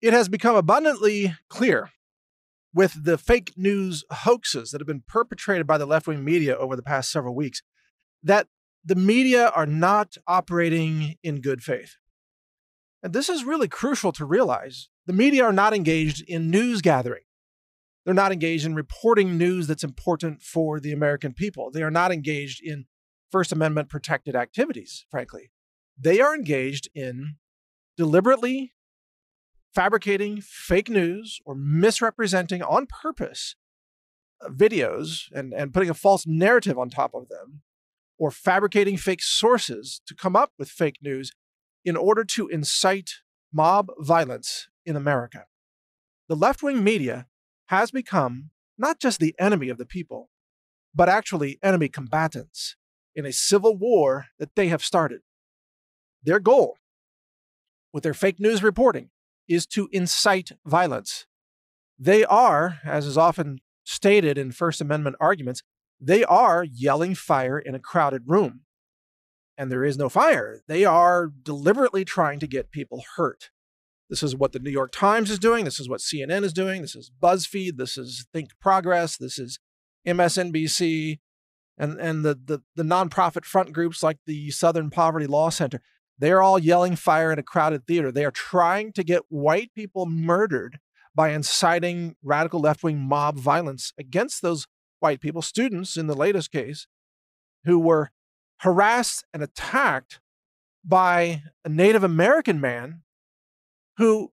It has become abundantly clear with the fake news hoaxes that have been perpetrated by the left-wing media over the past several weeks that the media are not operating in good faith. And this is really crucial to realize. The media are not engaged in news gathering. They're not engaged in reporting news that's important for the American people. They are not engaged in First Amendment protected activities, frankly. They are engaged in deliberately fabricating fake news or misrepresenting on purpose videos and putting a false narrative on top of them, or fabricating fake sources to come up with fake news in order to incite mob violence in America. The left-wing media has become not just the enemy of the people, but actually enemy combatants in a civil war that they have started. Their goal with their fake news reporting is to incite violence. They are, as is often stated in First Amendment arguments, they are yelling fire in a crowded room. And there is no fire. They are deliberately trying to get people hurt. This is what the New York Times is doing. This is what CNN is doing. This is BuzzFeed. This is Think Progress. This is MSNBC. And the nonprofit front groups like the Southern Poverty Law Center. They're all yelling fire in a crowded theater. They are trying to get white people murdered by inciting radical left-wing mob violence against those white people, students in the latest case, who were harassed and attacked by a Native American man who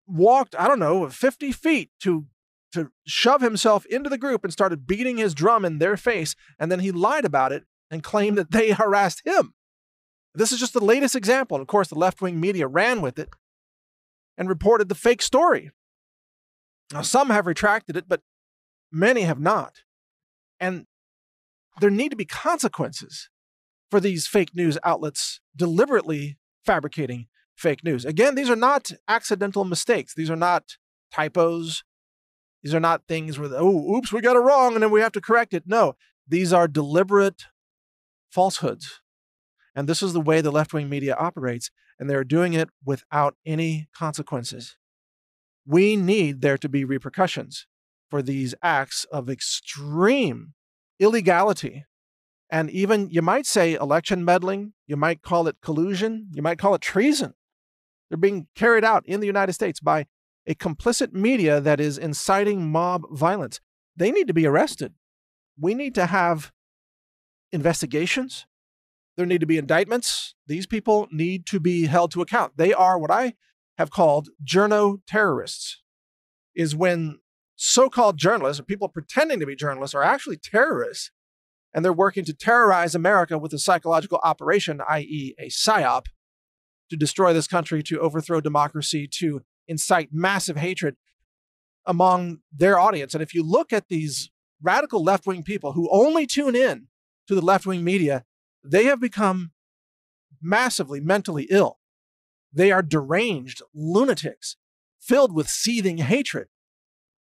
walked, 50 feet to shove himself into the group and started beating his drum in their face. And then he lied about it and claimed that they harassed him. This is just the latest example. And of course, the left-wing media ran with it and reported the fake story. Now, some have retracted it, but many have not. And there need to be consequences for these fake news outlets deliberately fabricating fake news. Again, these are not accidental mistakes. These are not typos. These are not things where, oops, we got it wrong and then we have to correct it. No, these are deliberate falsehoods. And this is the way the left-wing media operates, and they're doing it without any consequences. We need there to be repercussions for these acts of extreme illegality. And even, you might say, election meddling. You might call it collusion. You might call it treason. They're being carried out in the United States by a complicit media that is inciting mob violence. They need to be arrested. We need to have investigations. There need to be indictments. These people need to be held to account. They are what I have called journo terrorists, is when so-called journalists or people pretending to be journalists are actually terrorists, and they're working to terrorize America with a psychological operation, i.e. a psyop, to destroy this country, to overthrow democracy, to incite massive hatred among their audience. And if you look at these radical left-wing people who only tune in to the left-wing media, they have become massively mentally ill. They are deranged lunatics filled with seething hatred,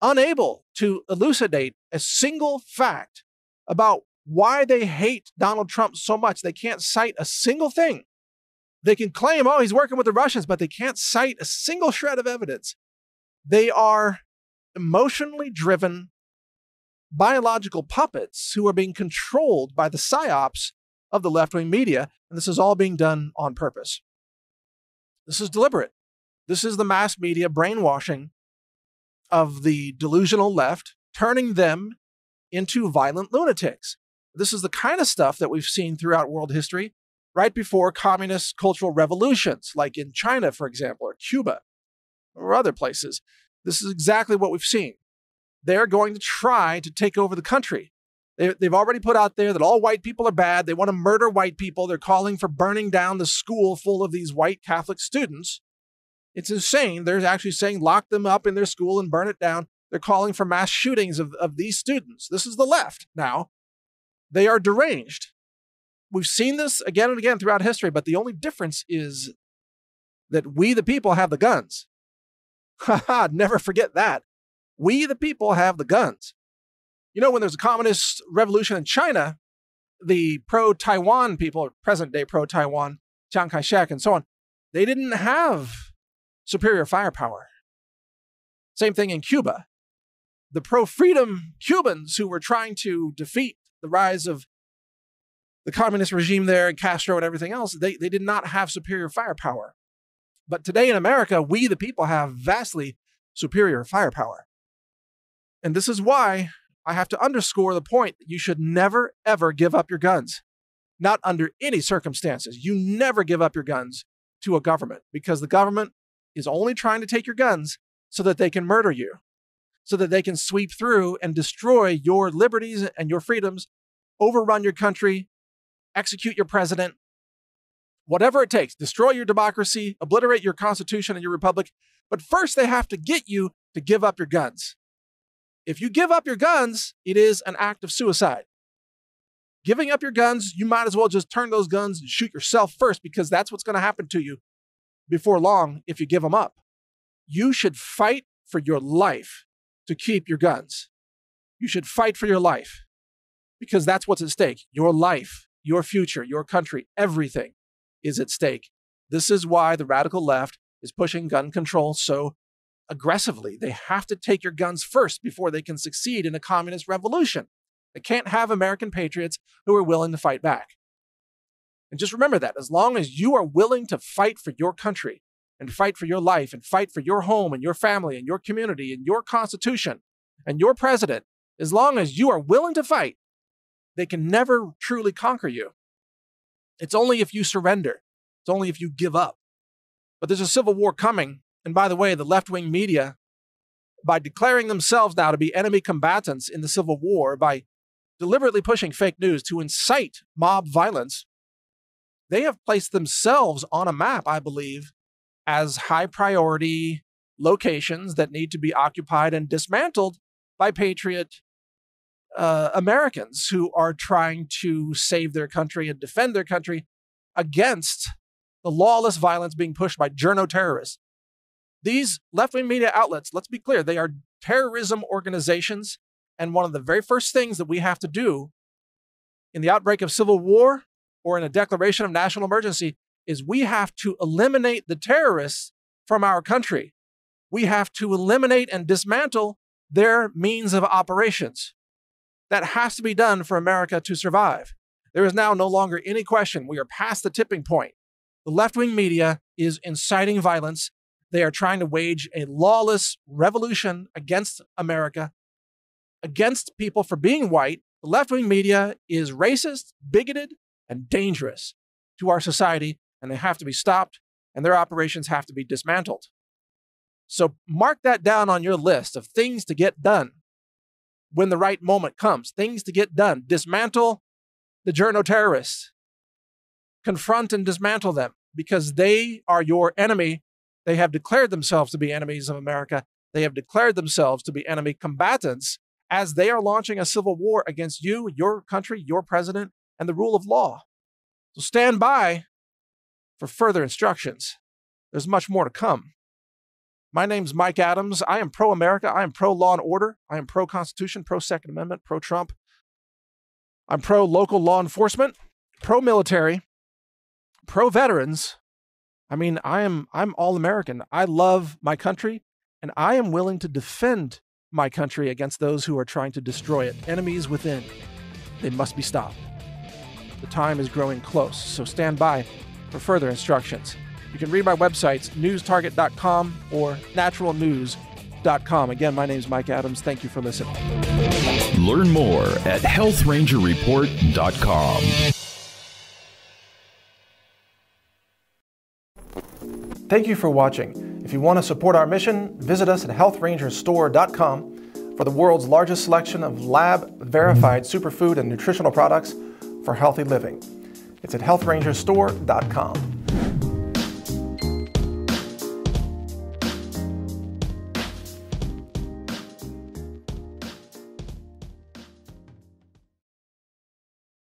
unable to elucidate a single fact about why they hate Donald Trump so much. They can't cite a single thing. They can claim, he's working with the Russians, but they can't cite a single shred of evidence. They are emotionally driven biological puppets who are being controlled by the psyops of the left-wing media, and this is all being done on purpose. This is deliberate. This is the mass media brainwashing of the delusional left, turning them into violent lunatics. This is the kind of stuff that we've seen throughout world history right before communist cultural revolutions, like in China, for example, or Cuba, or other places. This is exactly what we've seen. They're going to try to take over the country. They've already put out there that all white people are bad. They want to murder white people. They're calling for burning down the school full of these white Catholic students. It's insane. They're actually saying lock them up in their school and burn it down. They're calling for mass shootings of these students. This is the left now. They are deranged. We've seen this again and again throughout history, but the only difference is that we, the people, have the guns. Haha, never forget that. We, the people, have the guns. You know, when there's a communist revolution in China, the pro-Taiwan people, or present-day pro-Taiwan, Chiang Kai-shek and so on, they didn't have superior firepower. Same thing in Cuba. The pro-freedom Cubans who were trying to defeat the rise of the communist regime there and Castro and everything else, they did not have superior firepower. But today in America, we the people have vastly superior firepower. And this is why I have to underscore the point that you should never, ever give up your guns. Not under any circumstances. You never give up your guns to a government, because the government is only trying to take your guns so that they can murder you, so that they can sweep through and destroy your liberties and your freedoms, overrun your country, execute your president, whatever it takes, destroy your democracy, obliterate your constitution and your republic. But first, they have to get you to give up your guns. If you give up your guns, it is an act of suicide. Giving up your guns, you might as well just turn those guns and shoot yourself first, because that's what's going to happen to you before long if you give them up. You should fight for your life to keep your guns. You should fight for your life, because that's what's at stake. Your life, your future, your country, everything is at stake. This is why the radical left is pushing gun control so aggressively. They have to take your guns first before they can succeed in a communist revolution. They can't have American patriots who are willing to fight back. And just remember that as long as you are willing to fight for your country and fight for your life and fight for your home and your family and your community and your constitution and your president, as long as you are willing to fight, they can never truly conquer you. It's only if you surrender. It's only if you give up. But there's a civil war coming. And by the way, the left-wing media, by declaring themselves now to be enemy combatants in the Civil War, by deliberately pushing fake news to incite mob violence, they have placed themselves on a map, I believe, as high-priority locations that need to be occupied and dismantled by patriot Americans who are trying to save their country and defend their country against the lawless violence being pushed by journo-terrorists. These left-wing media outlets, let's be clear, they are terrorism organizations. And one of the very first things that we have to do in the outbreak of civil war or in a declaration of national emergency is we have to eliminate the terrorists from our country. We have to eliminate and dismantle their means of operations. That has to be done for America to survive. There is now no longer any question. We are past the tipping point. The left-wing media is inciting violence. They are trying to wage a lawless revolution against America, against people for being white. The left-wing media is racist, bigoted, and dangerous to our society, and they have to be stopped, and their operations have to be dismantled. So mark that down on your list of things to get done when the right moment comes. Things to get done. Dismantle the journo-terrorists. Confront and dismantle them, because they are your enemy. They have declared themselves to be enemies of America. They have declared themselves to be enemy combatants as they are launching a civil war against you, your country, your president, and the rule of law. So stand by for further instructions. There's much more to come. My name's Mike Adams. I am pro-America. I am pro-law and order. I am pro-Constitution, pro-Second Amendment, pro-Trump. I'm pro-local law enforcement, pro-military, pro-veterans. I mean, I'm all American. I love my country, and I am willing to defend my country against those who are trying to destroy it. Enemies within. They must be stopped. The time is growing close, so stand by for further instructions. You can read my websites, newstarget.com or naturalnews.com. Again, my name is Mike Adams. Thank you for listening. Learn more at healthrangerreport.com. Thank you for watching. If you want to support our mission, visit us at healthrangerstore.com for the world's largest selection of lab-verified superfood and nutritional products for healthy living. It's at healthrangerstore.com.